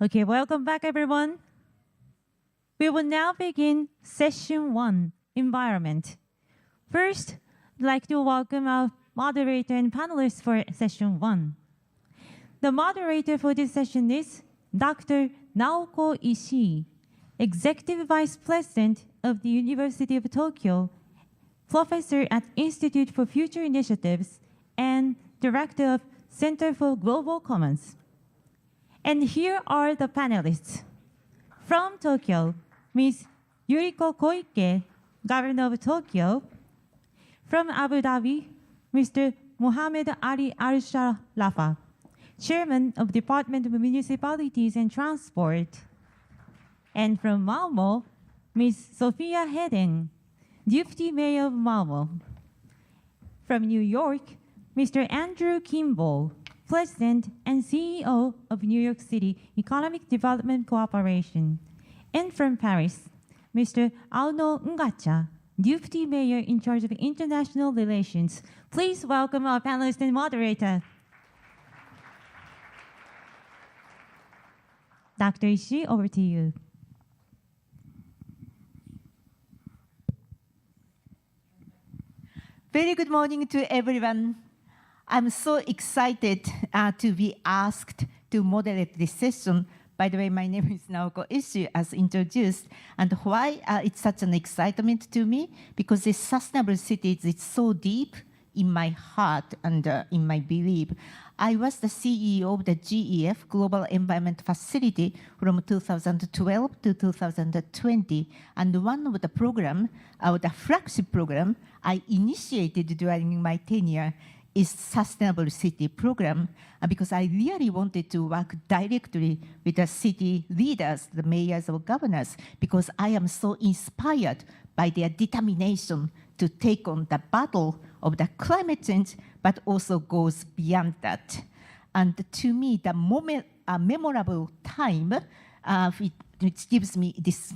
Okay, welcome back, everyone. We will now begin session 1, Environment. First, I'd like to welcome our moderator and panelists for session 1. The moderator for this session is Dr. Naoko Ishii, Executive Vice President of the University of Tokyo, Professor at Institute for Future Initiatives, and Director of Center for Global Commons. And here are the panelists. From Tokyo, Ms. Yuriko Koike, Governor of Tokyo. From Abu Dhabi, Mr. Mohammed Ali Al-Sharafa, Chairman of Department of Municipalities and Transport. And from Malmo, Ms. Sophia Heden, Deputy Mayor of Malmo. From New York, Mr. Andrew Kimball, President and CEO of New York City Economic Development Corporation. And from Paris, Mr. Arnaud Ngacha, Deputy Mayor in charge of International Relations. Please welcome our panelist and moderator. Dr. Ishii, over to you. Very good morning to everyone. I'm so excited to be asked to moderate this session. By the way, my name is Naoko Ishii, as introduced. And why it's such an excitement to me? Because this sustainable cities is so deep in my heart and in my belief. I was the CEO of the GEF, Global Environment Facility, from 2012 to 2020. And one of the program, the flagship program, I initiated during my tenure is Sustainable City Program, because I really wanted to work directly with the city leaders, the mayors or governors, because I am so inspired by their determination to take on the battle of the climate change, but also goes beyond that. And to me, the memorable time which gives me this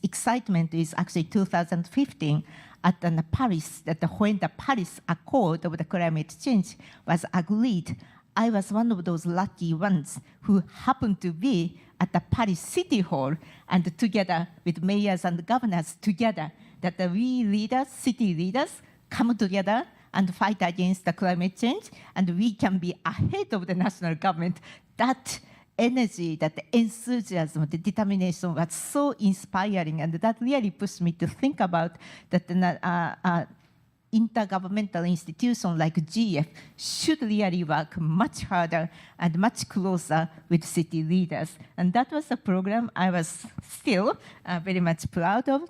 excitement is actually 2015 at Paris, when the Paris Accord of the climate change was agreed. I was one of those lucky ones who happened to be at the Paris City Hall, and together with mayors and governors together, that we leaders, city leaders, come together and fight against the climate change, and we can be ahead of the national government. That energy, that enthusiasm, the determination was so inspiring, and that really pushed me to think about that intergovernmental institution like GF should really work much harder and much closer with city leaders. And that was a program I was still very much proud of.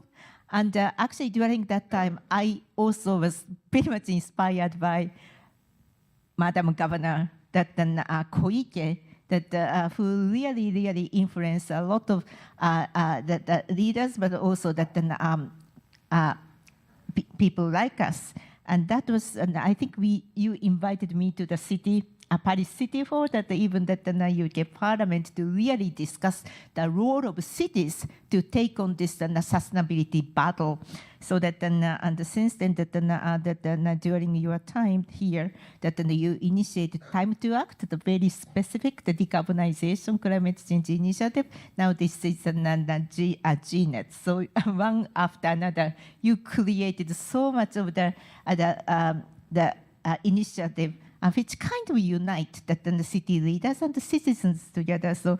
And actually during that time, I also was pretty much inspired by Madam Governor Koike, who really influenced a lot of the leaders, but also people like us. And that was, and I think you invited me to the city, Paris City Hall, even the UK Parliament, to really discuss the role of cities to take on this sustainability battle. So that and since then during your time here, you initiated Time to Act, the very specific, the decarbonization climate change initiative. Now this is GNet. So one after another, you created so much of the initiative, which kind of unite the city leaders and the citizens together. So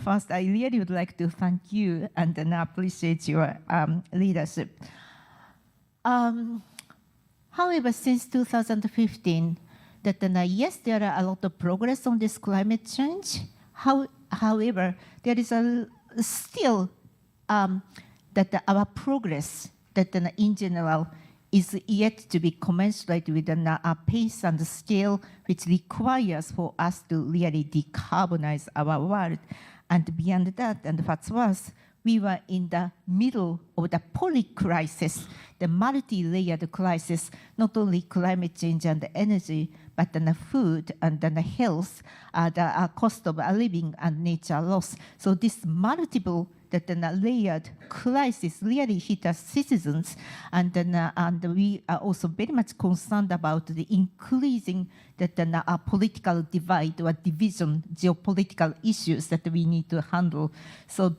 first, I really would like to thank you and appreciate your leadership. However, since 2015, yes, there are a lot of progress on this climate change. However, there is still our progress in general is yet to be commensurate with a pace and scale which requires for us to really decarbonize our world. And beyond that, and what's worse, we were in the middle of the poly-crisis, the multi-layered crisis, not only climate change and energy, but the food and the health, the cost of living and nature loss. So this multiple that the layered crisis really hit us citizens, and we are also very much concerned about the increasing political divide or division, geopolitical issues that we need to handle. So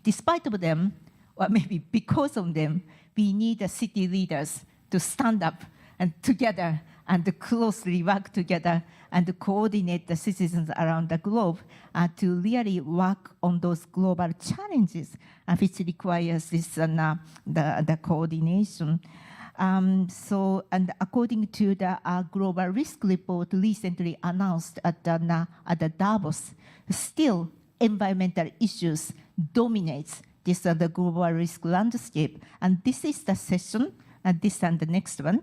despite of them, or maybe because of them, we need the city leaders to stand up and together and closely work together and coordinate the citizens around the globe to really work on those global challenges, which requires this the coordination. And according to the global risk report recently announced at the Davos, still environmental issues dominates this the global risk landscape. And this is the session, this and the next one,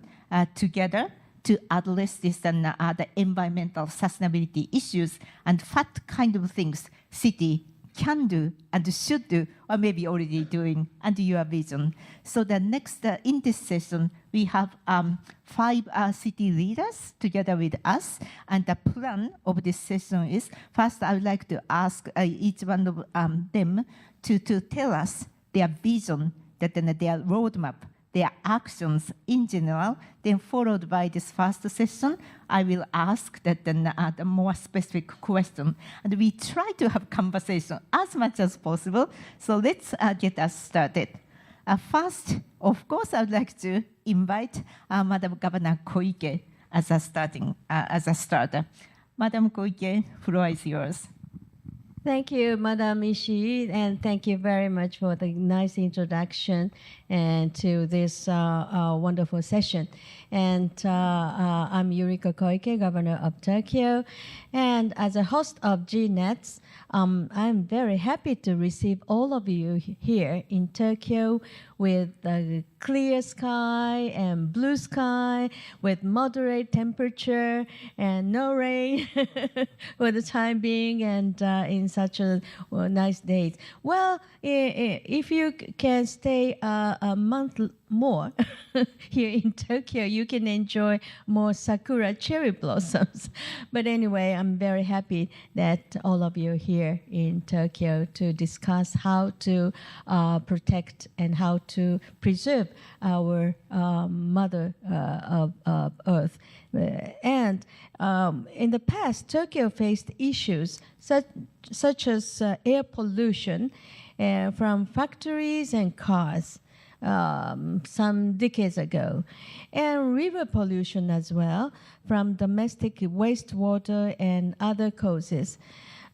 together to address this and the environmental sustainability issues and what kind of things city can do and should do, or maybe already doing, and your vision. So the next, in this session, we have 5 city leaders together with us, and the plan of this session is, first I would like to ask each one of them to tell us their vision, their roadmap, their actions in general. Then followed by this first session, I will ask the more specific question. And we try to have conversation as much as possible. So let's get us started. First, of course, I would like to invite Madam Governor Koike as a starter. Madam Koike, floor is yours. Thank you, Madam Ishii, and thank you very much for the nice introduction and to this wonderful session. And I'm Yuriko Koike, Governor of Tokyo. And as a host of GNETS, I'm very happy to receive all of you here in Tokyo with a clear sky and blue sky, with moderate temperature and no rain for the time being, and in such a nice days. Well, if you can stay a month more here in Tokyo, you can enjoy more sakura cherry blossoms. But anyway, I'm very happy that all of you are here in Tokyo to discuss how to protect and how to preserve our mother of Earth. And in the past, Tokyo faced issues such as air pollution from factories and cars. Some decades ago, and river pollution as well from domestic wastewater and other causes.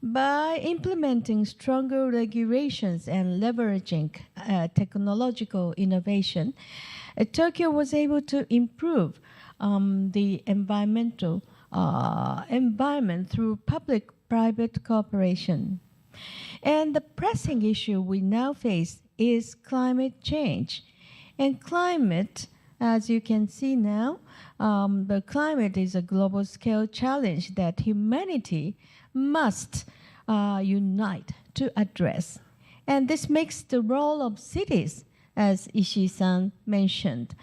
By implementing stronger regulations and leveraging technological innovation, Tokyo was able to improve the environment through public-private cooperation. And the pressing issue we now face is climate change. And climate, as you can see now, the climate is a global scale challenge that humanity must unite to address. And this makes the role of cities, as Ishii-san mentioned,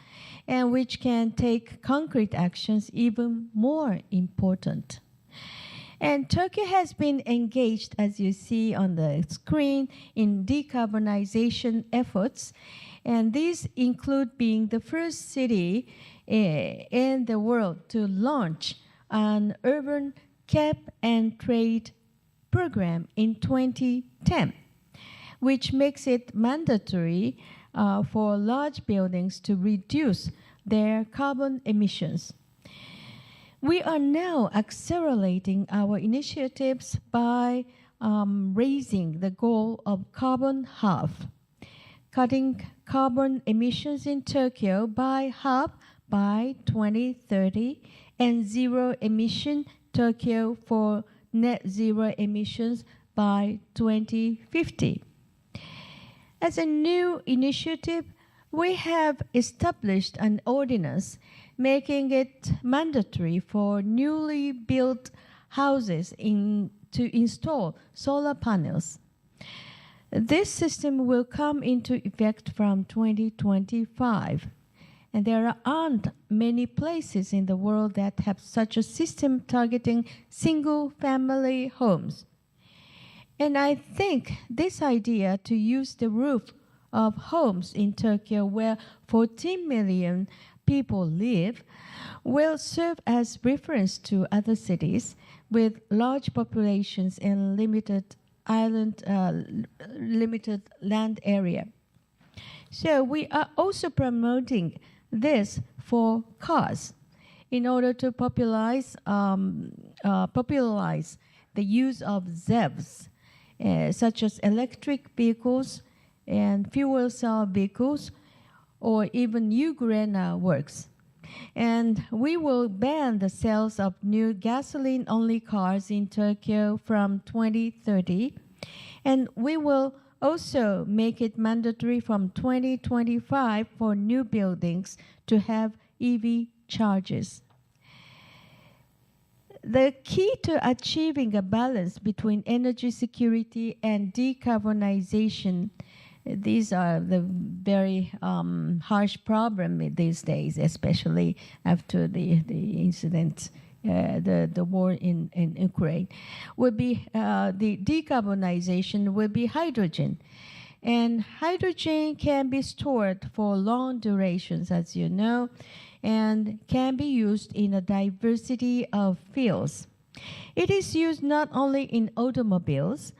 and which can take concrete actions even more important. And Tokyo has been engaged, as you see on the screen, in decarbonization efforts. And these include being the first city in the world to launch an urban cap and trade program in 2010, which makes it mandatory for large buildings to reduce their carbon emissions. We are now accelerating our initiatives by raising the goal of carbon half, cutting carbon emissions in Tokyo by half by 2030, and zero emission Tokyo for net zero emissions by 2050. As a new initiative, we have established an ordinance making it mandatory for newly built houses to install solar panels. This system will come into effect from 2025. And there aren't many places in the world that have such a system targeting single-family homes. And I think this idea to use the roof of homes in Tokyo, where 14 million people live, will serve as reference to other cities with large populations and limited land area. So we are also promoting this for cars in order to popularize the use of ZEVs, such as electric vehicles and fuel cell vehicles, or even new Grena works. And we will ban the sales of new gasoline-only cars in Tokyo from 2030. And we will also make it mandatory from 2025 for new buildings to have EV chargers. The key to achieving a balance between energy security and decarbonization, these are the very harsh problem these days, especially after the incident, the war in Ukraine, would be the decarbonization will be hydrogen. And hydrogen can be stored for long durations, as you know, and can be used in a diversity of fields. It is used not only in automobiles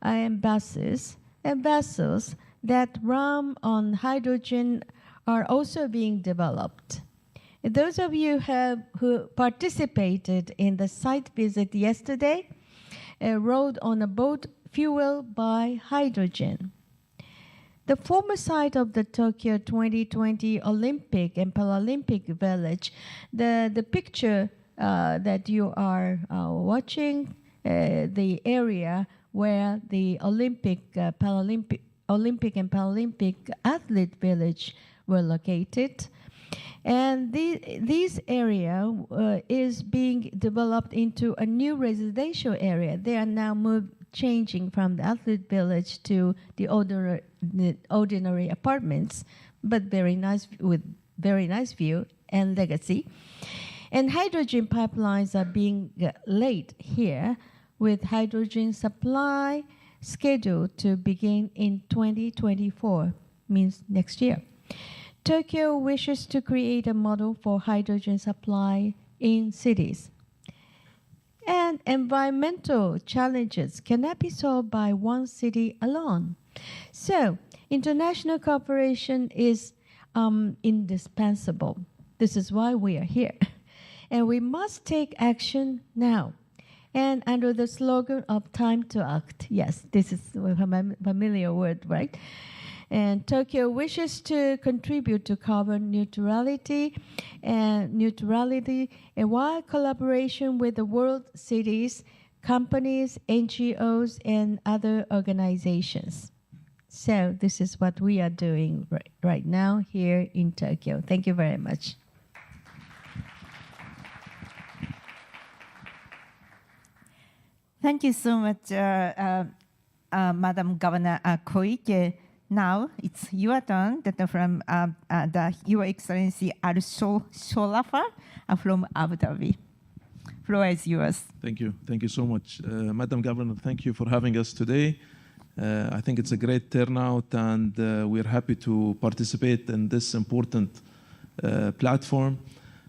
and buses, and vessels that run on hydrogen are also being developed. Those of you who participated in the site visit yesterday rode on a boat fueled by hydrogen. The former site of the Tokyo 2020 Olympic and Paralympic Village, the picture that you are watching, the area where the Olympic and Paralympic Athlete Village were located. And this area is being developed into a new residential area. They are now changing from the Athlete Village to the ordinary apartments, but very nice, with very nice view and legacy. And hydrogen pipelines are being laid here, with hydrogen supply scheduled to begin in 2024, means next year. Tokyo wishes to create a model for hydrogen supply in cities. And environmental challenges cannot be solved by one city alone. So international cooperation is indispensable. This is why we are here. And we must take action now. And under the slogan of time to act. Yes, this is a familiar word, right? And Tokyo wishes to contribute to carbon neutrality while collaboration with the world cities, companies, NGOs, and other organizations. So this is what we are doing right now here in Tokyo. Thank you very much. Thank you so much, Madam Governor Koike. Now it's your turn. That from Your Excellency Al Sholafa from Abu Dhabi. Floor is yours. Thank you. Thank you so much. Madam Governor, thank you for having us today. I think it's a great turnout, and we're happy to participate in this important platform.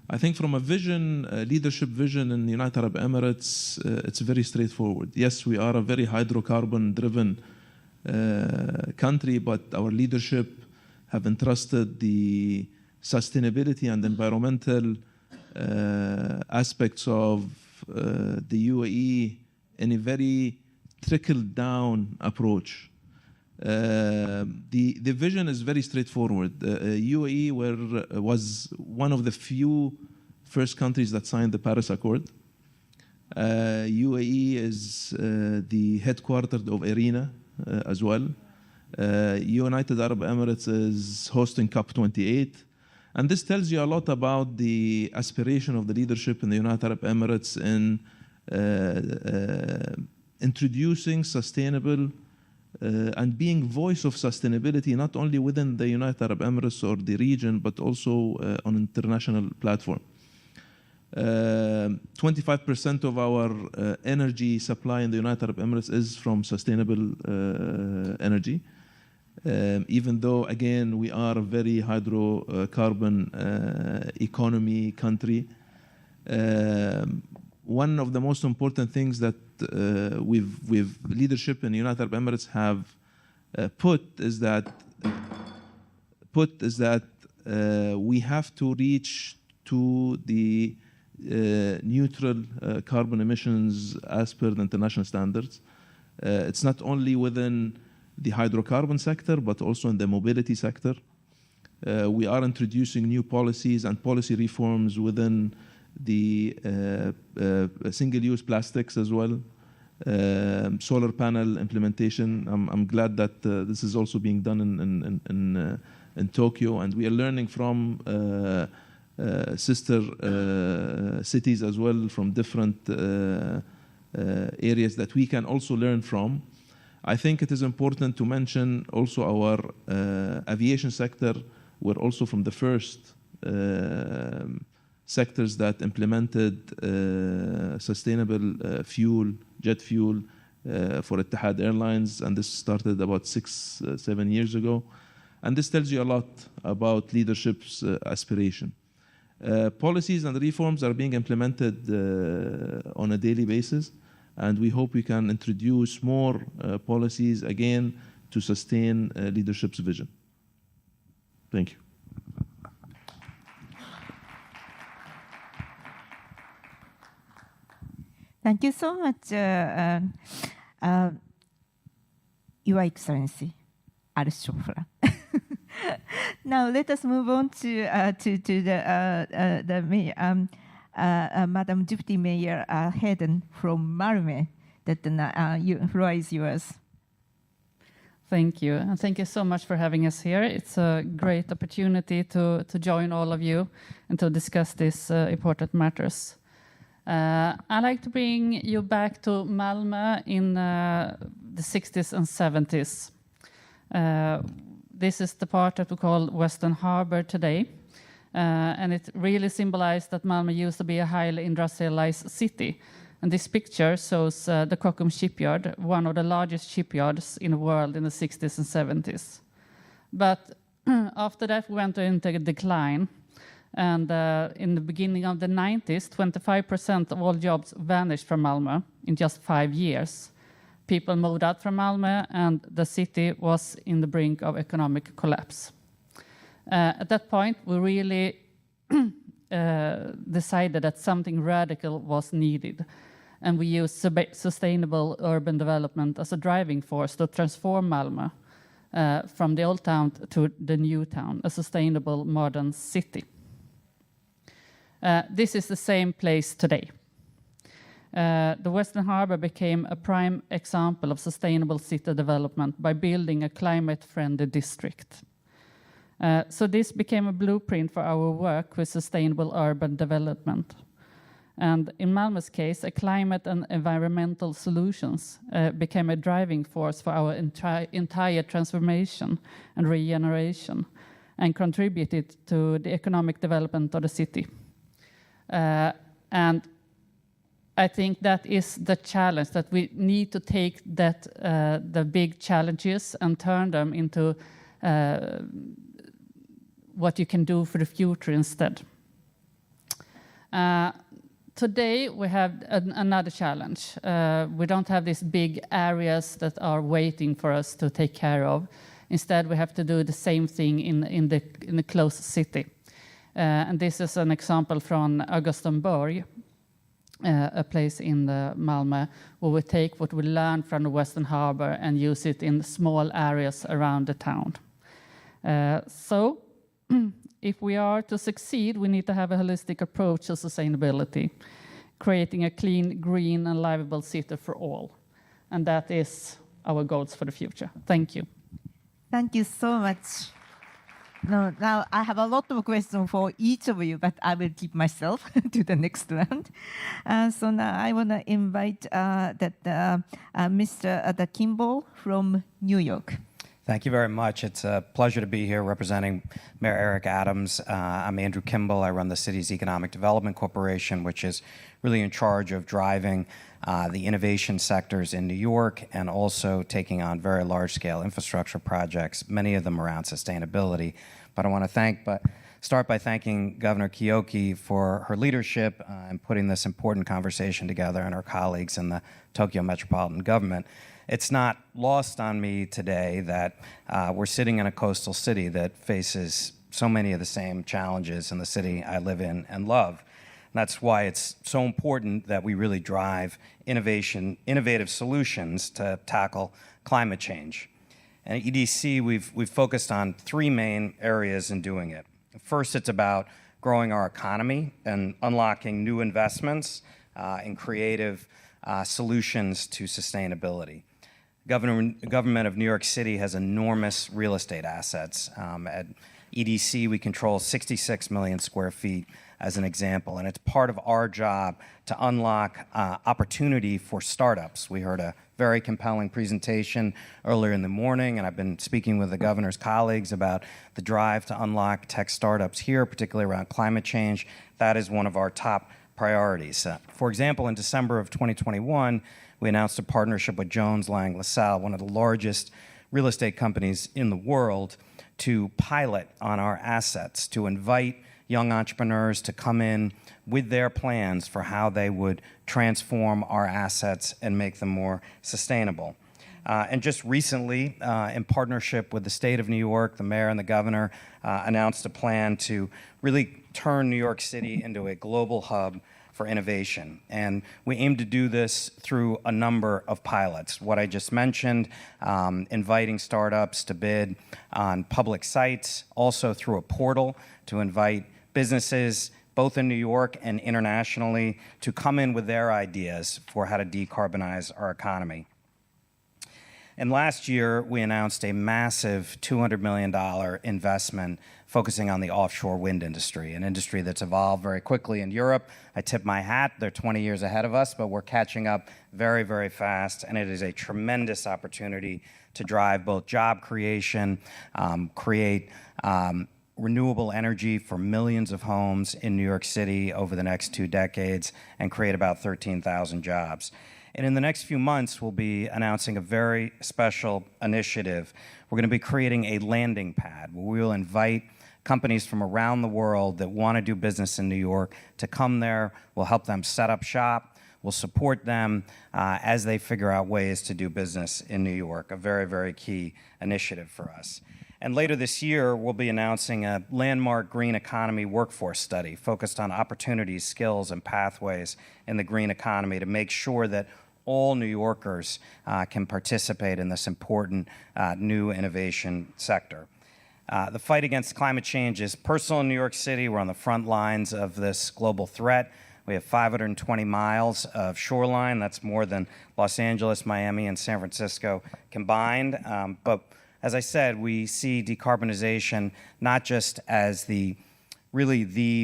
I think from a vision, leadership vision in the United Arab Emirates, it's very straightforward. Yes, we are a very hydrocarbon-driven country, but our leadership have entrusted the sustainability and environmental aspects of the UAE in a very trickle-down approach. The vision is very straightforward. UAE was one of the few first countries that signed the Paris Accord. UAE is the headquarters of IRENA as well. United Arab Emirates is hosting COP28. And this tells you a lot about the aspiration of the leadership in the United Arab Emirates in introducing sustainable and being voice of sustainability, not only within the United Arab Emirates or the region, but also on international platform. 25% of our energy supply in the United Arab Emirates is from sustainable energy. Even though, again, we are a very hydrocarbon economy country, one of the most important things that we've leadership in the United Arab Emirates have put is that we have to reach to the neutral carbon emissions as per the international standards. It's not only within the hydrocarbon sector, but also in the mobility sector. We are introducing new policies and policy reforms within the single-use plastics as well, solar panel implementation. I'm glad that this is also being done in Tokyo, and we are learning from sister cities as well, from different areas that we can also learn from. I think it is important to mention also our aviation sector. We're also from the first sectors that implemented sustainable jet fuel for Etihad Airlines, and this started about 6-7 years ago. And this tells you a lot about leadership's aspiration. Policies and reforms are being implemented on a daily basis, and we hope we can introduce more policies again to sustain leadership's vision. Thank you. Thank you so much, Your Excellency, Al Shofra. Now let us move on to Madam Deputy Mayor Hayden from Malmö. That the floor is yours. Thank you, and thank you so much for having us here. It's a great opportunity to join all of you and to discuss these important matters. I'd like to bring you back to Malmö in the 60s and 70s. This is the part that we call Western Harbor today, and it really symbolized that Malmö used to be a highly industrialized city. And this picture shows the Kockums shipyard, one of the largest shipyards in the world in the 60s and 70s. But after that, we went into a decline. And in the beginning of the 90s, 25% of all jobs vanished from Malmö in just 5 years. People moved out from Malmö, and the city was in the brink of economic collapse. At that point, we really decided that something radical was needed. And we used sustainable urban development as a driving force to transform Malmö from the old town to the new town, a sustainable modern city. This is the same place today. The Western Harbor became a prime example of sustainable city development by building a climate-friendly district. So this became a blueprint for our work with sustainable urban development. And in Malmö's case, a climate and environmental solutions became a driving force for our entire transformation and regeneration, and contributed to the economic development of the city. And I think that is the challenge, that we need to take that the big challenges and turn them into what you can do for the future instead. Today we have another challenge. We don't have these big areas that are waiting for us to take care of. Instead, we have to do the same thing in the close city. And this is an example from Augustenborg, a place in Malmö, where we take what we learn from the Western Harbor and use it in small areas around the town. So if we are to succeed, we need to have a holistic approach to sustainability, creating a clean, green, and livable city for all. And that is our goals for the future. Thank you. Thank you so much. Now I have a lot of questions for each of you, but I will keep myself to the next round. So now I want to invite Mr. Kimball from New York. Thank you very much. It's a pleasure to be here representing Mayor Eric Adams. I'm Andrew Kimball. I run the city's Economic Development Corporation, which is really in charge of driving the innovation sectors in New York and also taking on very large-scale infrastructure projects, many of them around sustainability. But I want to start by thanking Governor Kiyoki for her leadership in putting this important conversation together and her colleagues in the Tokyo Metropolitan Government. It's not lost on me today that we're sitting in a coastal city that faces so many of the same challenges in the city I live in and love. And that's why it's so important that we really drive innovative solutions to tackle climate change. And at EDC, we've focused on three main areas in doing it. First, it's about growing our economy and unlocking new investments in creative solutions to sustainability. Government of New York City has enormous real estate assets. At EDC, we control 66 million square feet as an example, and it's part of our job to unlock opportunity for startups. We heard a very compelling presentation earlier in the morning, and I've been speaking with the governor's colleagues about the drive to unlock tech startups here, particularly around climate change. That is one of our top priorities. For example, in December of 2021, we announced a partnership with Jones Lang LaSalle, one of the largest real estate companies in the world, to pilot on our assets, to invite young entrepreneurs to come in with their plans for how they would transform our assets and make them more sustainable. And just recently, in partnership with the state of New York, the mayor and the governor announced a plan to really turn New York City into a global hub for innovation. And we aim to do this through a number of pilots. What I just mentioned, inviting startups to bid on public sites, also through a portal to invite businesses, both in New York and internationally, to come in with their ideas for how to decarbonize our economy. And last year, we announced a massive $200 million investment focusing on the offshore wind industry, an industry that's evolved very quickly in Europe. I tip my hat. They're 20 years ahead of us, but we're catching up very, very fast, and it is a tremendous opportunity to drive both job creation, create renewable energy for millions of homes in New York City over the next 2 decades, and create about 13,000 jobs. And in the next few months, we'll be announcing a very special initiative. We're going to be creating a landing pad where we will invite companies from around the world that want to do business in New York to come there. We'll help them set up shop. We'll support them as they figure out ways to do business in New York, a very, very key initiative for us. And later this year, we'll be announcing a landmark green economy workforce study focused on opportunities, skills, and pathways in the green economy to make sure that all New Yorkers can participate in this important new innovation sector. The fight against climate change is personal in New York City. We're on the front lines of this global threat. We have 520 miles of shoreline. That's more than Los Angeles, Miami, and San Francisco combined. But as I said, we see decarbonization not just as the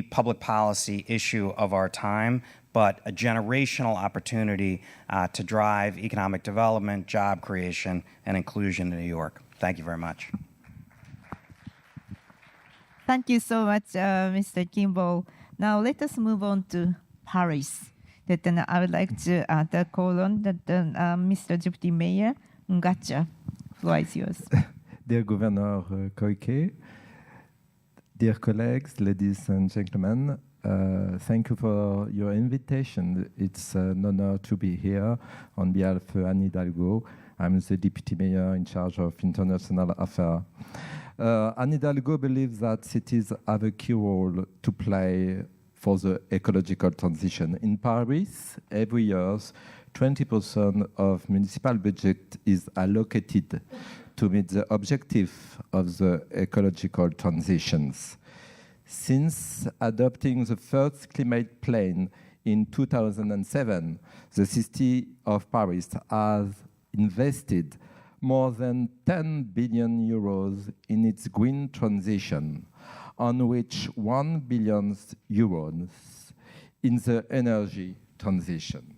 public policy issue of our time, but a generational opportunity to drive economic development, job creation, and inclusion in New York. Thank you very much. Thank you so much, Mr. Kimball. Now let us move on to Paris. I would like to call on Mr. Deputy Mayor Ngacha. Floor is yours. Dear Governor Koike, dear colleagues, ladies and gentlemen, thank you for your invitation. It's an honor to be here on behalf of Anne Hidalgo. I'm the Deputy Mayor in charge of International Affairs. Anne Hidalgo believes that cities have a key role to play for the ecological transition. In Paris, every year, 20% of municipal budget is allocated to meet the objective of the ecological transitions. Since adopting the first climate plan in 2007, the city of Paris has invested more than 10 billion euros in its green transition, on which 1 billion euros in the energy transition.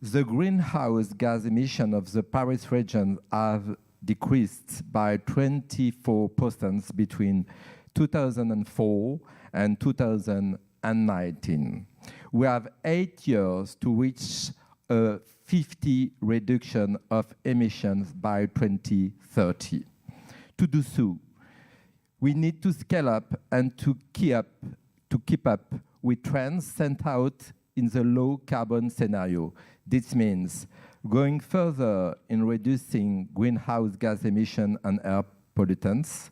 The greenhouse gas emissions of the Paris region have decreased by 24% between 2004 and 2019. We have 8 years to reach a 50 reduction of emissions by 2030. To do so, we need to scale up and to keep up with trends sent out in the low carbon scenario. This means going further in reducing greenhouse gas emission and air pollutants,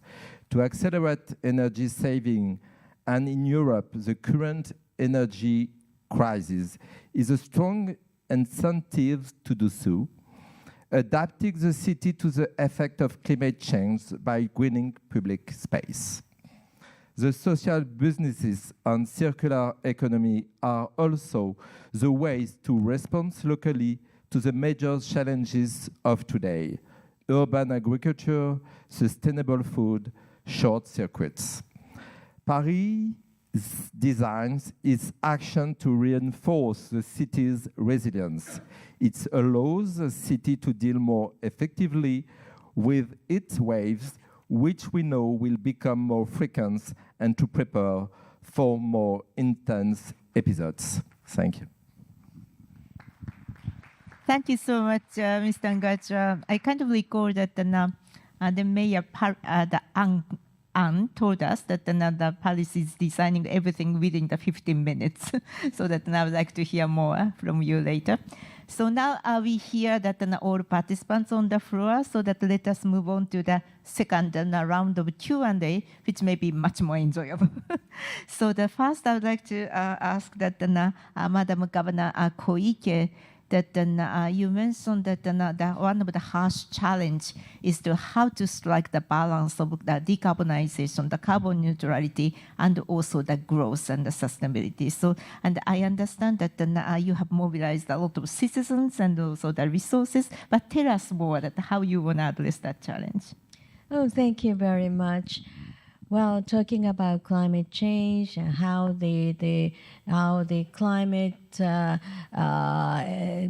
to accelerate energy saving, and in Europe, the current energy crisis is a strong incentive to do so, adapting the city to the effect of climate change by greening public space. The social businesses and circular economy are also the ways to respond locally to the major challenges of today: urban agriculture, sustainable food, short circuits. Paris designs its action to reinforce the city's resilience. It allows the city to deal more effectively with its waves, which we know will become more frequent, and to prepare for more intense episodes. Thank you. Thank you so much, Mr. Ngacha. I kind of recall that the mayor, Anne, told us that the Paris is designing everything within the 15 minutes. So that I would like to hear more from you later. So now we hear that all participants on the floor, so that let us move on to the second round of Q&A, which may be much more enjoyable. So the first I would like to ask that Madam Governor Koike, that you mentioned that one of the harsh challenge is to how to strike the balance of the decarbonization, the carbon neutrality, and also the growth and the sustainability. So, and I understand that you have mobilized a lot of citizens and also the resources, but tell us more that how you want to address that challenge. Oh, thank you very much. Well, talking about climate change and how the climate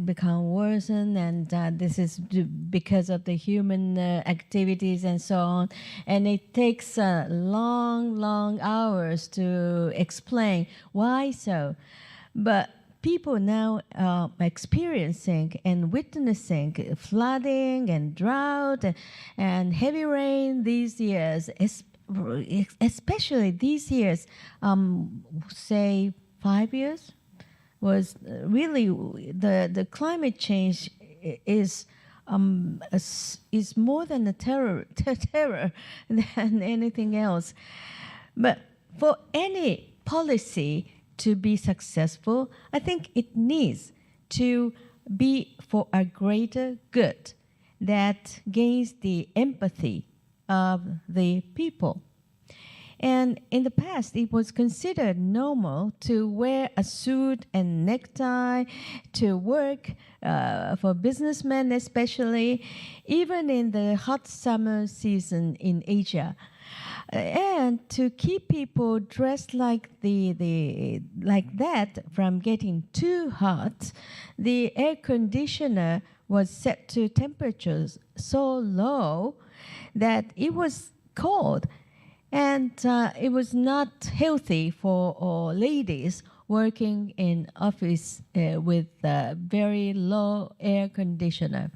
become worsen, and this is because of the human activities and so on, and it takes long hours to explain why so, but people now experiencing and witnessing flooding and drought and heavy rain these years, especially these years, say 5 years, was really the climate change is more than a terror than anything else. But for any policy to be successful, I think it needs to be for a greater good that gains the empathy of the people. And in the past, it was considered normal to wear a suit and necktie to work, for businessmen especially, even in the hot summer season in Asia. And to keep people dressed like that from getting too hot, the air conditioner was set to temperatures so low that it was cold, and it was not healthy for ladies working in office with very low air conditioner.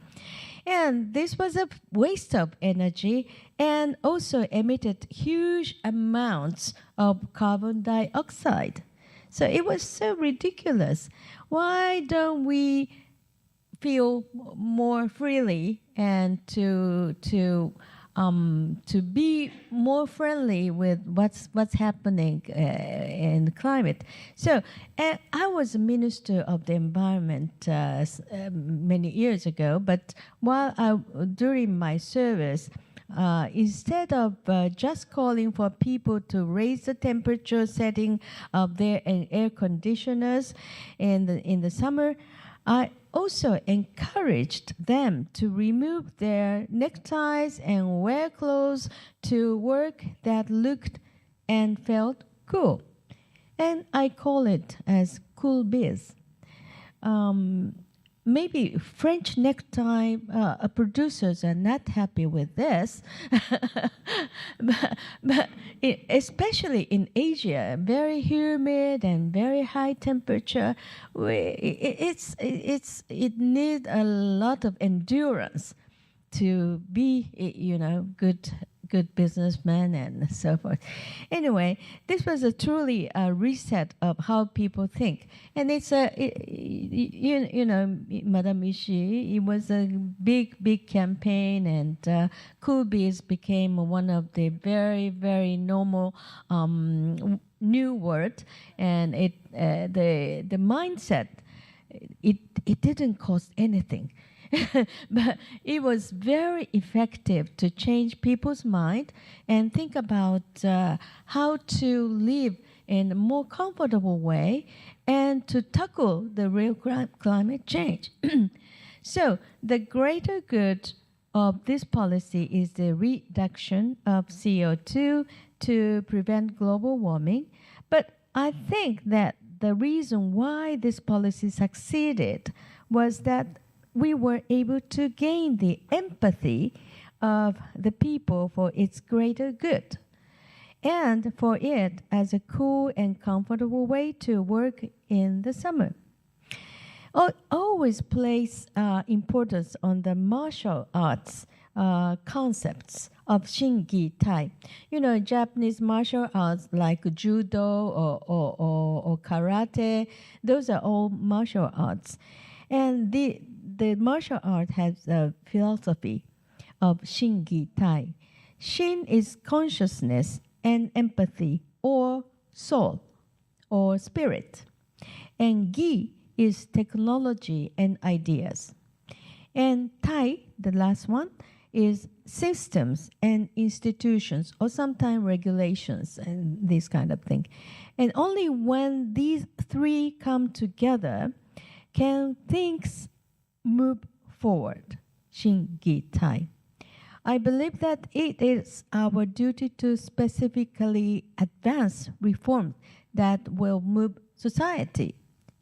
And this was a waste of energy and also emitted huge amounts of carbon dioxide. So it was so ridiculous. Why don't we feel more freely and to be more friendly with what's happening in the climate? So I was a minister of the environment many years ago, but during my service, instead of just calling for people to raise the temperature setting of their air conditioners in the summer, I also encouraged them to remove their neckties and wear clothes to work that looked and felt cool. And I call it as cool biz. maybe French necktie producers are not happy with this, but especially in Asia, very humid and very high temperature, it needs a lot of endurance to be, good businessman and so forth. Anyway, this was a truly a reset of how people think, and it's Madame Ishii. It was a big campaign, and cool bees became one of the very very normal new word, and the mindset. It didn't cost anything. But it was very effective to change people's mind and think about how to live in a more comfortable way and to tackle the real climate change. So the greater good of this policy is the reduction of CO2 to prevent global warming. But I think that the reason why this policy succeeded was that we were able to gain the empathy of the people for its greater good, and for it as a cool and comfortable way to work in the summer. Always place importance on the martial arts concepts of Shingi Tai. Japanese martial arts like judo or karate, those are all martial arts. And the martial art has a philosophy of Shingi Tai. Shin is consciousness and empathy, or soul, or spirit. And Gi is technology and ideas. And Tai, the last one, is systems and institutions, or sometimes regulations and this kind of thing. And only when these three come together can things move forward. Shingi Tai. I believe that it is our duty to specifically advance reforms that will move society.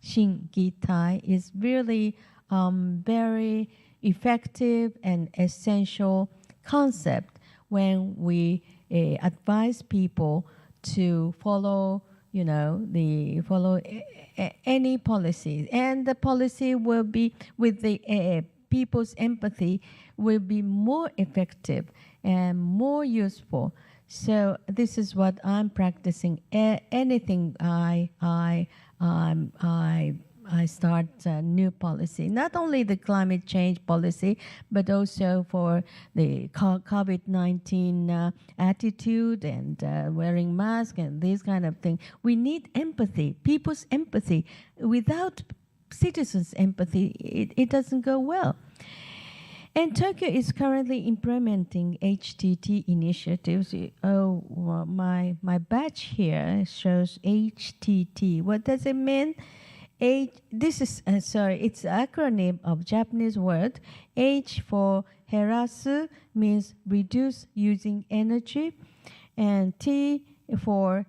Shingi Tai is really very effective and essential concept when we advise people to follow any policy, and the policy will be with the people's empathy will be more effective and more useful. So this is what I'm practicing. Anything I start a new policy, not only the climate change policy, but also for the COVID-19 attitude and wearing masks and these kind of things. We need empathy, people's empathy. Without citizens' empathy, it doesn't go well. And Tokyo is currently implementing HTT initiatives. Oh, well, my badge here shows HTT. What does it mean? It's an acronym of Japanese word. H for herasu means reduce using energy, and T for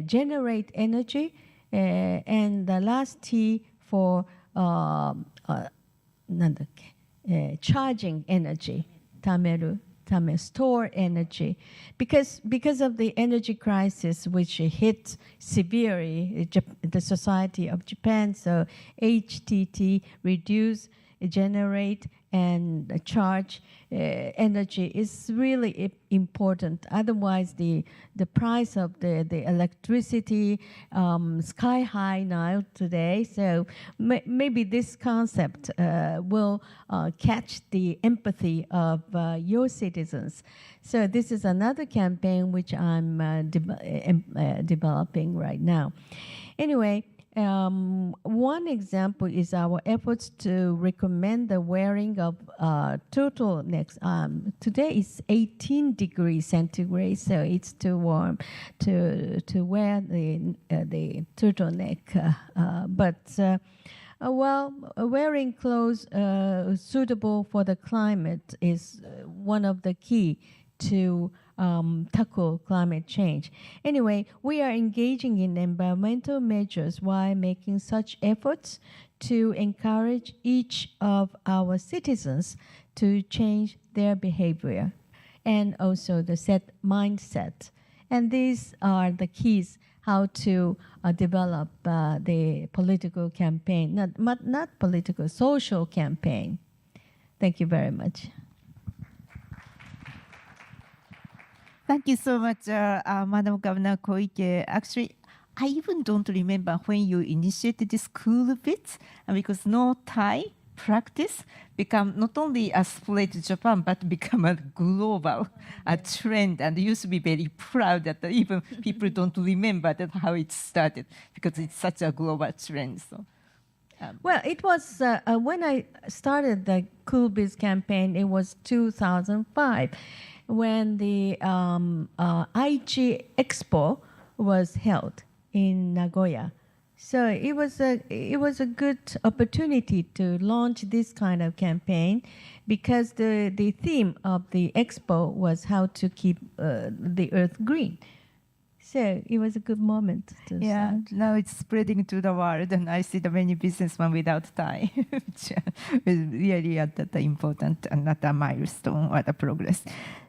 generate energy, and the last T for charging energy, tameru. Store energy, because of the energy crisis which hit severely the society of Japan. So HTT, reduce, generate, and charge energy is really important. Otherwise, the price of the electricity sky high now today. So maybe this concept will catch the empathy of your citizens. So this is another campaign which I'm developing right now. Anyway. One example is our efforts to recommend the wearing of turtlenecks. Today is 18 degrees centigrade, so it's too warm to wear the turtleneck. Wearing clothes suitable for the climate is one of the key to tackle climate change. Anyway, we are engaging in environmental measures while making such efforts to encourage each of our citizens to change their behavior and also the set mindset. And these are the keys how to develop the political campaign, not political, social campaign. Thank you very much. Thank you so much, Madam Governor Koike. Actually, I even don't remember when you initiated this cool bit, because no Thai practice become not only a split Japan, but become a global trend. And you should be very proud that even people don't remember that how it started, because it's such a global trend. So. Well, it was when I started the Cool Biz campaign, it was 2005 when the Aichi Expo was held in Nagoya. So it was a good opportunity to launch this kind of campaign because the theme of the expo was how to keep the earth green. So it was a good moment to start. Now it's spreading to the world, and I see the many businessmen without tie, which is really at the important another milestone or the progress.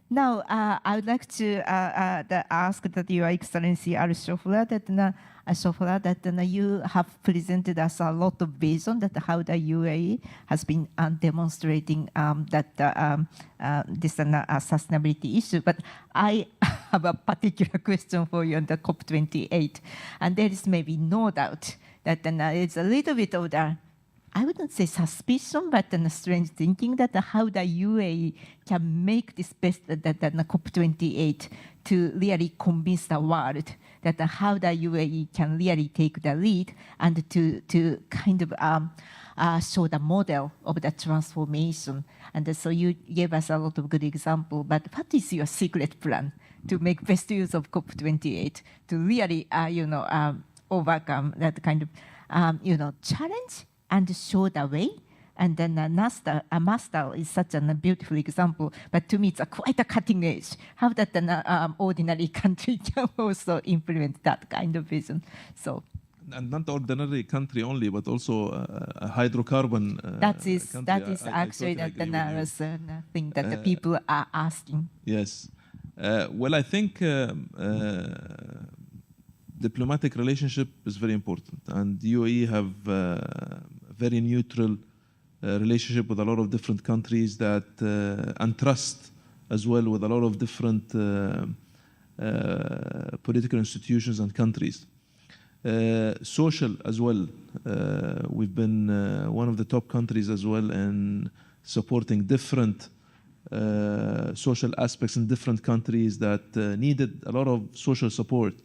Now, I would like to ask that Your Excellency Al Shofra that you have presented us a lot of vision that how the UAE has been demonstrating this sustainability issue. But I have a particular question for you on the COP28, and there is maybe no doubt that it's a little bit of the, I wouldn't say suspicion, but a strange thinking that how the UAE can make this best that COP28 to really convince the world that how the UAE can really take the lead and to kind of show the model of the transformation. And so you gave us a lot of good example. But what is your secret plan to make best use of COP28 to really overcome that kind of challenge and show the way? And then master is such a beautiful example, but to me it's quite a cutting edge. How that an ordinary country can also implement that kind of vision. So, and not ordinary country only, but also a hydrocarbon. That is country. actually the thing that the people are asking. Yes. Well, I think diplomatic relationship is very important, and UAE have very neutral relationship with a lot of different countries that and trust as well with a lot of different political institutions and countries. Social as well. We've been one of the top countries as well in supporting different social aspects in different countries that needed a lot of social support.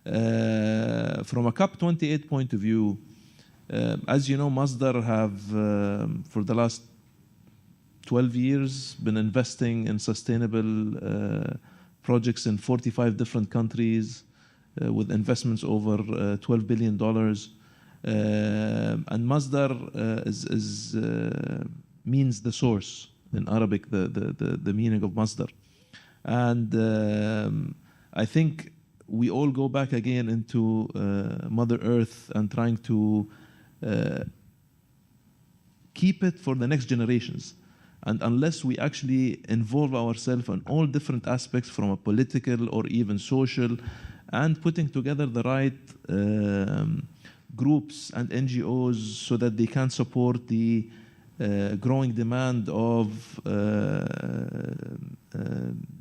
From a COP28 point of view, as you know, Masdar have, for the last 12 years, been investing in sustainable projects in 45 different countries with investments over $12 billion. And Masdar means the source in Arabic, the meaning of Masdar. And I think we all go back again into Mother Earth and trying to keep it for the next generations. And unless we actually involve ourselves in all different aspects from a political or even social, and putting together the right groups and NGOs so that they can support the growing demand of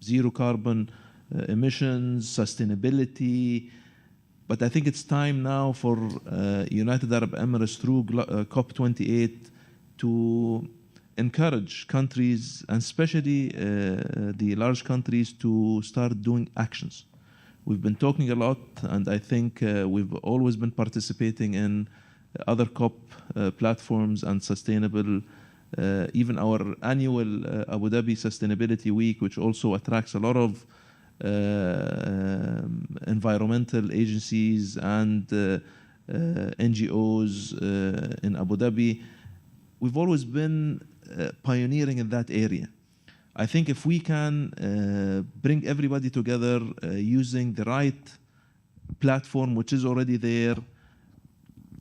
zero carbon emissions, sustainability. But I think it's time now for United Arab Emirates through COP28 to encourage countries, and especially the large countries, to start doing actions. We've been talking a lot, and I think we've always been participating in other COP platforms and sustainable, even our annual Abu Dhabi Sustainability Week, which also attracts a lot of environmental agencies and NGOs in Abu Dhabi. We've always been pioneering in that area. I think if we can bring everybody together using the right platform, which is already there,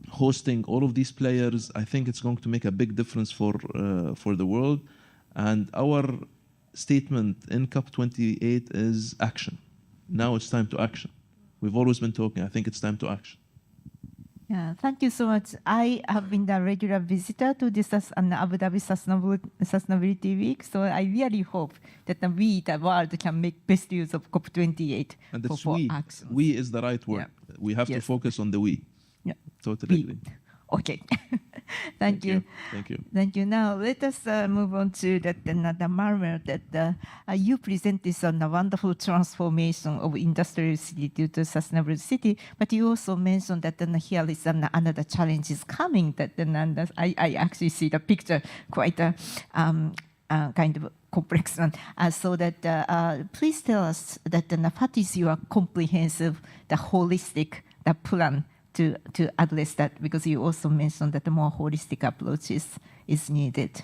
hosting all of these players, I think it's going to make a big difference for the world. And our statement in COP28 is action. Now it's time to action. We've always been talking. I think it's time to action. Yeah, thank you so much. I have been the regular visitor to this Abu Dhabi Sustainability Week, so I really hope that we, the world, can make best use of COP28 And it's for we. actions. We is the right word. Yeah. We have to Yes. focus on the we. Yeah. Totally We. agree. Okay. Thank you. Thank you. Thank you. Now let us move on to the Marmer that you present this on a wonderful transformation of industrial city due to sustainable city, but you also mentioned that here is another challenge is coming. That I actually see the picture quite a kind of complex one. So that please tell us that what is your comprehensive, the holistic, the plan to address that, because you also mentioned that the more holistic approach is needed.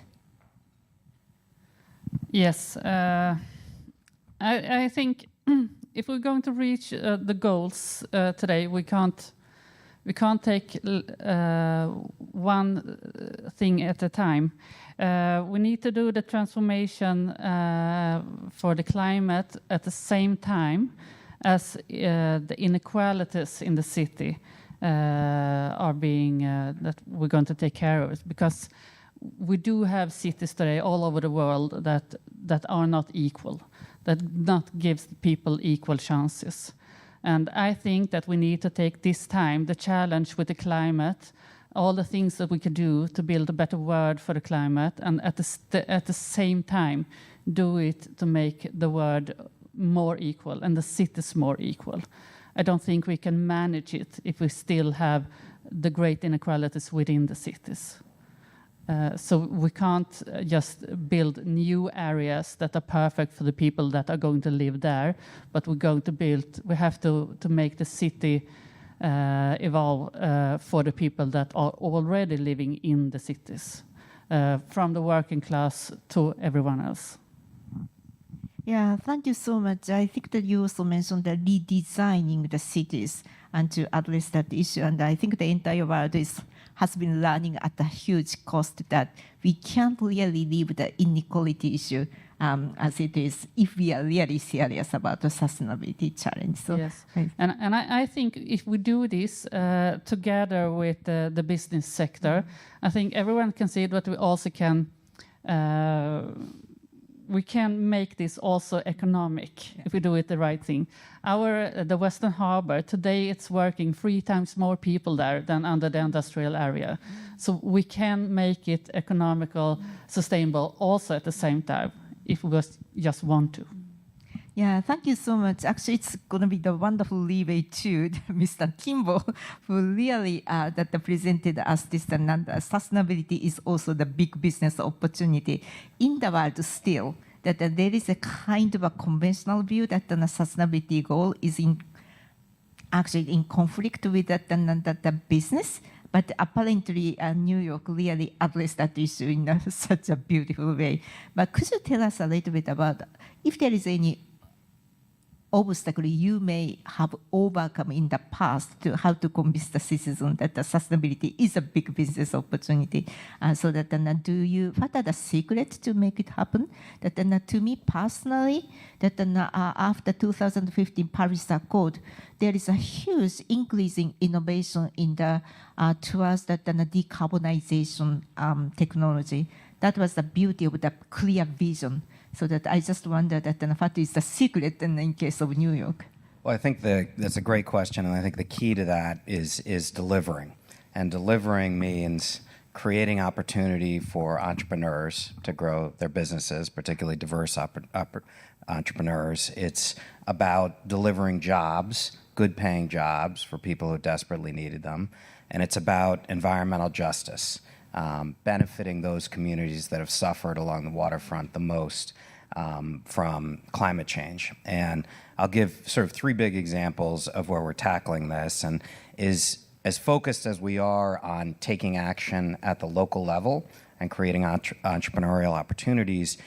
Yes, I think if we're going to reach the goals today, we can't take one thing at a time. We need to do the transformation for the climate at the same time as the inequalities in the city are being that we're going to take care of it, because we do have cities today all over the world that are not equal, that not gives people equal chances. And I think that we need to take this time, the challenge with the climate, all the things that we could do to build a better world for the climate, and at the same time do it to make the world more equal and the cities more equal. I don't think we can manage it if we still have the great inequalities within the cities. So we can't just build new areas that are perfect for the people that are going to live there, but we have to make the city evolve for the people that are already living in the cities, from the working class to everyone else. Yeah, thank you so much. I think that you also mentioned the redesigning the cities and to address that issue. And I think the entire world has been learning at a huge cost that we can't really leave the inequality issue as it is if we are really serious about the sustainability challenge. So, yes, and I think if we do this together with the business sector, I think everyone can see it, but we also can make this also economic if we do it the right thing. The Western Harbor, today it's working 3 times more people there than under the industrial area. So we can make it economical, sustainable also at the same time if we just want to. Yeah, thank you so much. Actually, it's going to be the wonderful leeway to Mr. Kimball, who really presented us this. Sustainability is also the big business opportunity in the world still. That there is a kind of a conventional view that the sustainability goal is actually in conflict with the business. But apparently, New York really addressed that issue in such a beautiful way. But could you tell us a little bit about if there is any obstacle you may have overcome in the past to how to convince the citizens that the sustainability is a big business opportunity, so that what are the secrets to make it happen? That to me personally, that after 2015 Paris Accord, there is a huge increase in innovation in the towards the decarbonization technology. That was the beauty of the clear vision. So that I just wonder that what is the secret in case of New York? Well, I think that's a great question, and I think the key to that is delivering. And delivering means creating opportunity for entrepreneurs to grow their businesses, particularly diverse entrepreneurs. It's about delivering jobs, good-paying jobs for people who desperately needed them. And it's about environmental justice. Benefiting those communities that have suffered along the waterfront the most from climate change. And I'll give sort of 3 big examples of where we're tackling this, and is as focused as we are on taking action at the local level and creating entrepreneurial opportunities.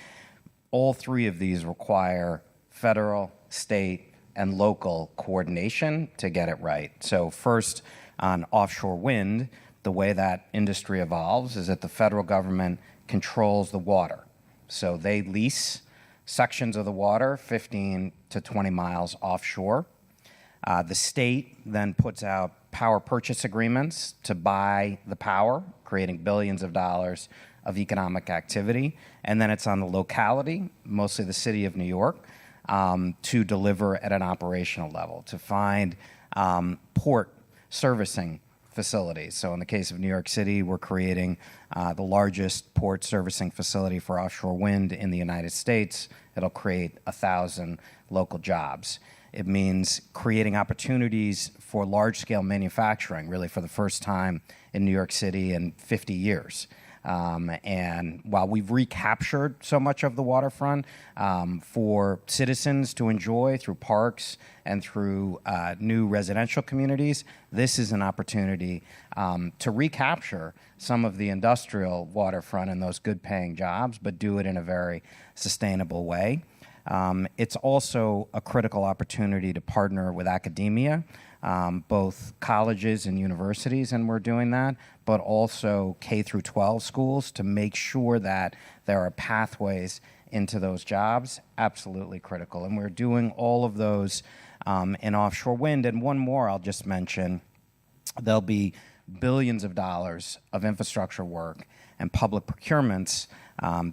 All three of these require federal, state, and local coordination to get it right. So first, on offshore wind, the way that industry evolves is that the federal government controls the water. So they lease sections of the water 15 to 20 miles offshore. The state then puts out power purchase agreements to buy the power, creating billions of dollars of economic activity. And then it's on the locality, mostly the city of New York, to deliver at an operational level, to find port servicing facilities. So in the case of New York City, we're creating the largest port servicing facility for offshore wind in the United States. It'll create 1,000 local jobs. It means creating opportunities for large-scale manufacturing, really for the first time in New York City in 50 years. And while we've recaptured so much of the waterfront for citizens to enjoy through parks and through new residential communities, this is an opportunity to recapture some of the industrial waterfront and those good-paying jobs, but do it in a very sustainable way. It's also a critical opportunity to partner with academia, both colleges and universities, and we're doing that, but also K through 12 schools to make sure that there are pathways into those jobs, absolutely critical. And we're doing all of those in offshore wind. And one more I'll just mention, there'll be billions of dollars of infrastructure work and public procurements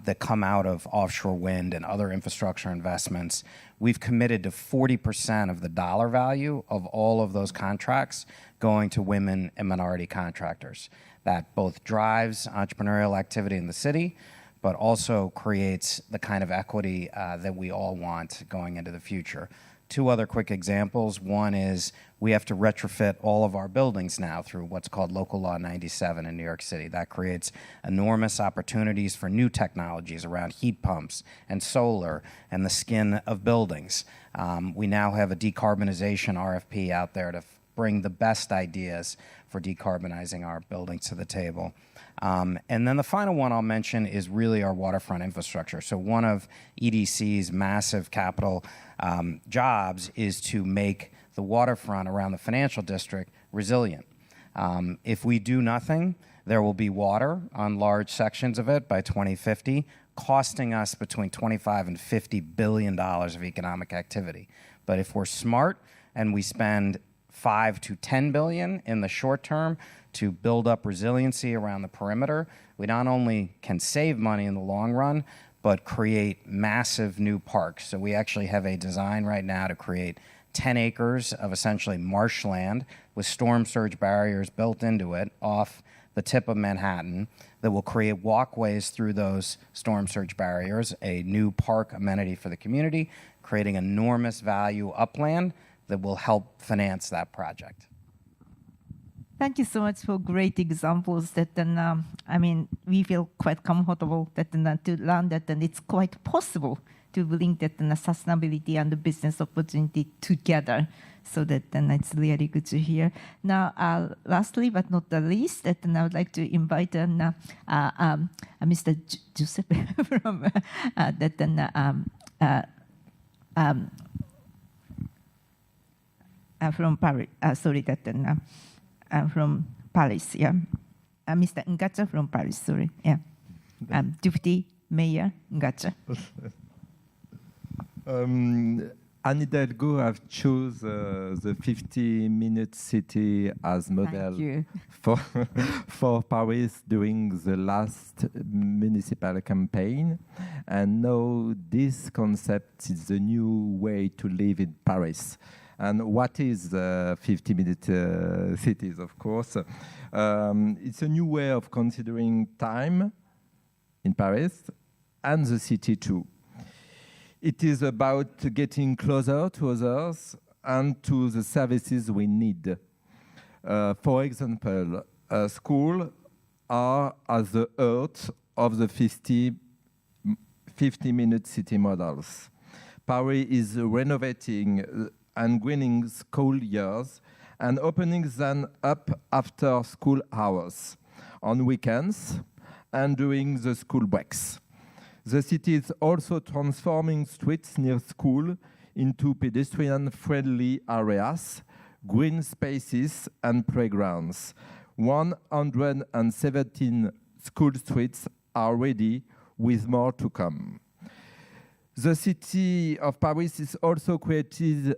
that come out of offshore wind and other infrastructure investments. We've committed to 40% of the dollar value of all of those contracts going to women and minority contractors. That both drives entrepreneurial activity in the city, but also creates the kind of equity that we all want going into the future. Two other quick examples. One is we have to retrofit all of our buildings now through what's called Local Law 97 in New York City. That creates enormous opportunities for new technologies around heat pumps and solar and the skin of buildings. We now have a decarbonization RFP out there to bring the best ideas for decarbonizing our buildings to the table. And then the final one I'll mention is really our waterfront infrastructure. So one of EDC's massive capital jobs is to make the waterfront around the financial district resilient. If we do nothing, there will be water on large sections of it by 2050, costing us between $25 and $50 billion of economic activity. But if we're smart and we spend $5 to $10 billion in the short term to build up resiliency around the perimeter, we not only can save money in the long run, but create massive new parks. So we actually have a design right now to create 10 acres of essentially marshland with storm surge barriers built into it off the tip of Manhattan that will create walkways through those storm surge barriers, a new park amenity for the community, creating enormous value upland that will help finance that project. Thank you so much for great examples that we feel quite comfortable that to learn that it's quite possible to bring that sustainability and the business opportunity together. So that it's really good to hear. Now, lastly but not the least, that I would like to invite Mr. Giuseppe from from Paris. From Paris, yeah. Mr. Ngacha from Paris, sorry, yeah. Deputy Mayor Ngacha. Anne Hidalgo have chosen the 50-minute city as model for Paris during the last municipal campaign. And now this concept is the new way to live in Paris. And what is 50-minute cities, of course? It's a new way of considering time in Paris and the city too. It is about getting closer to others and to the services we need. For example, schools are at the heart of the 50-minute city models. Paris is renovating and greening school years and opening them up after school hours, on weekends and during the school breaks. The city is also transforming streets near school into pedestrian-friendly areas, green spaces, and playgrounds. 117 school streets are ready, with more to come. The city of Paris is also created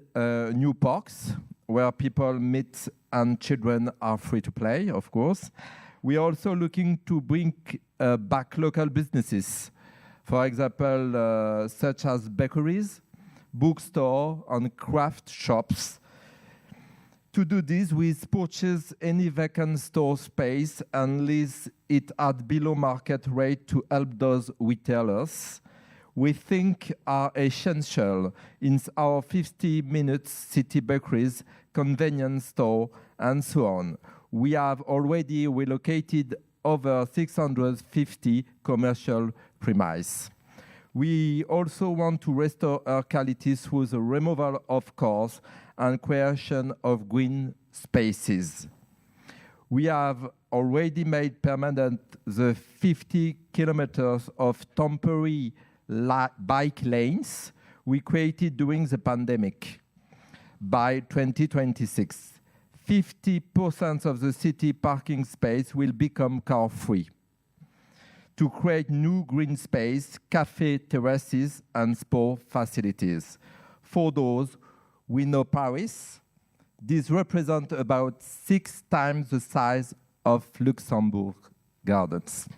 new parks where people meet and children are free to play, of course. We are also looking to bring back local businesses, for example, such as bakeries, bookstores, and craft shops. To do this, we purchase any vacant store space and lease it at below market rate to help those retailers we think are essential in our 50-minute city bakeries, convenience store, and so on. We have already relocated over 650 commercial premises. We also want to restore air quality through the removal of cars and creation of green spaces. We have already made permanent the 50 kilometers of temporary bike lanes we created during the pandemic. By 2026, 50% of the city parking space will become car-free. To create new green space, cafe terraces, and sport facilities. For those we know Paris, these represent about 6 times the size of Luxembourg Gardens.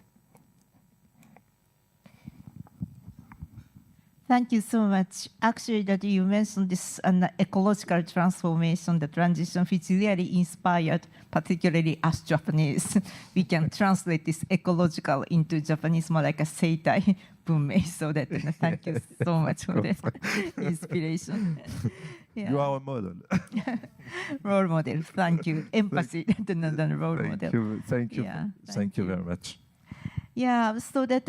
Thank you so much. Actually, that you mentioned this ecological transformation, the transition, which really inspired, particularly us Japanese. We can translate this ecological into Japanese more like a seitai bunmei. So that thank you so much for the inspiration. Yeah. You are a model. Role model. Thank you. Empathy. The role model. Thank you. Yeah, Thank you very much. Yeah, so that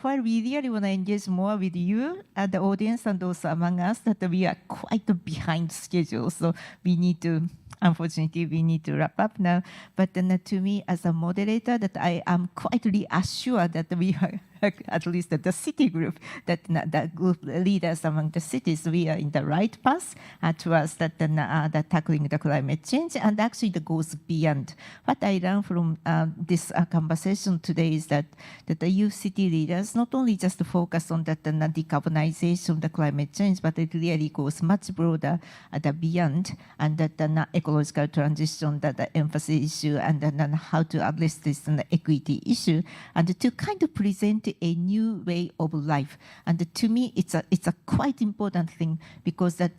while we really want to engage more with you, the audience, and also among us, that we are quite behind schedule. So we need to, unfortunately, we need to wrap up now. But then to me, as a moderator, that I am quite reassured that we are, at least the city group, that the group leaders among the cities, we are in the right path towards that tackling the climate change, and actually that goes beyond. What I learned from this conversation today is that the youth city leaders not only just focus on that decarbonization, the climate change, but it really goes much broader beyond, and that ecological transition, that the emphasis issue, and then how to address this equity issue, and to kind of present a new way of life. And to me, it's a quite important thing, because that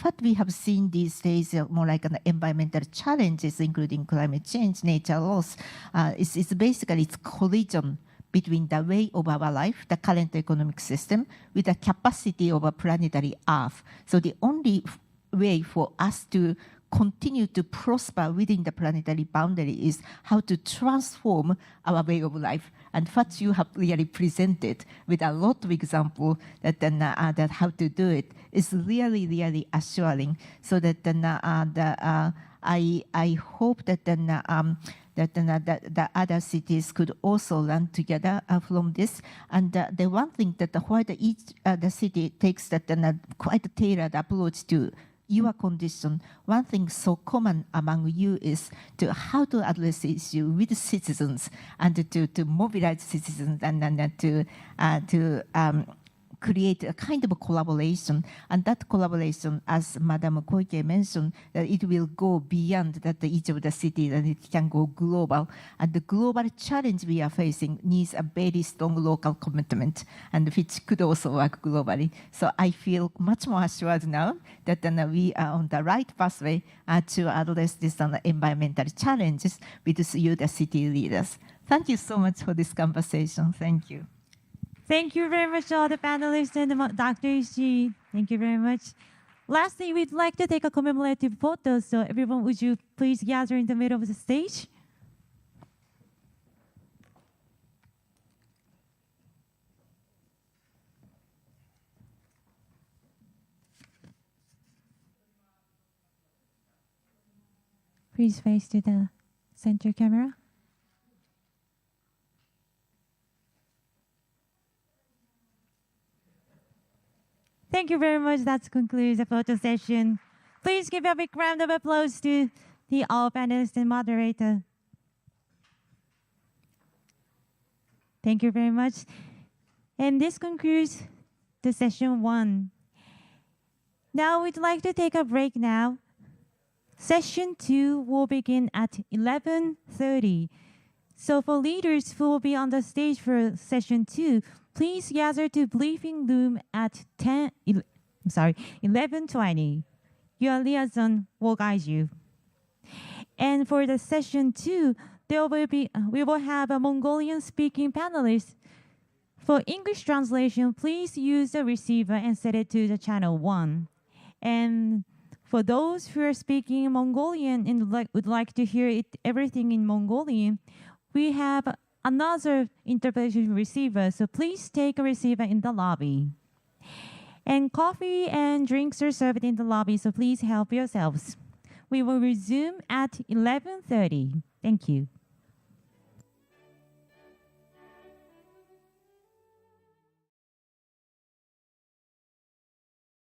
what we have seen these days more like an environmental challenges, including climate change, nature loss, is basically it's collision between the way of our life, the current economic system, with the capacity of a planetary Earth. So the only way for us to continue to prosper within the planetary boundary is how to transform our way of life. And what you have really presented with a lot of examples that how to do it is really, really assuring. So that I hope that the other cities could also learn together from this. And the one thing that while each the city takes quite a tailored approach to your condition, one thing so common among you is to how to address the issue with citizens, and to mobilize citizens, and to create a kind of a collaboration. And that collaboration, as Madam Koike mentioned, that it will go beyond that each of the cities, and it can go global. And the global challenge we are facing needs a very strong local commitment, and which could also work globally. So I feel much more assured now that we are on the right pathway to address this environmental challenges with you, the city leaders. Thank you so much for this conversation. Thank you. Thank you very much, all the panelists and Dr. Ishii. Thank you very much. Lastly, we'd like to take a commemorative photo. So everyone, would you please gather in the middle of the stage? Please face to the center camera. Thank you very much. That concludes the photo session. Please give a big round of applause to the all panelists and moderator. Thank you very much. And this concludes the session 1. Now we'd like to take a break now. Session 2 will begin at 11:30. So for leaders who will be on the stage for session 2, please gather to briefing room at 11:20. Your liaison will guide you. And for the session 2, we will have a Mongolian speaking panelist. For English translation, please use the receiver and set it to the channel 1. And for those who are speaking Mongolian and would like to hear everything in Mongolian, we have another interpretation receiver, so please take a receiver in the lobby. And coffee and drinks are served in the lobby, so please help yourselves. We will resume at 11:30. Thank you.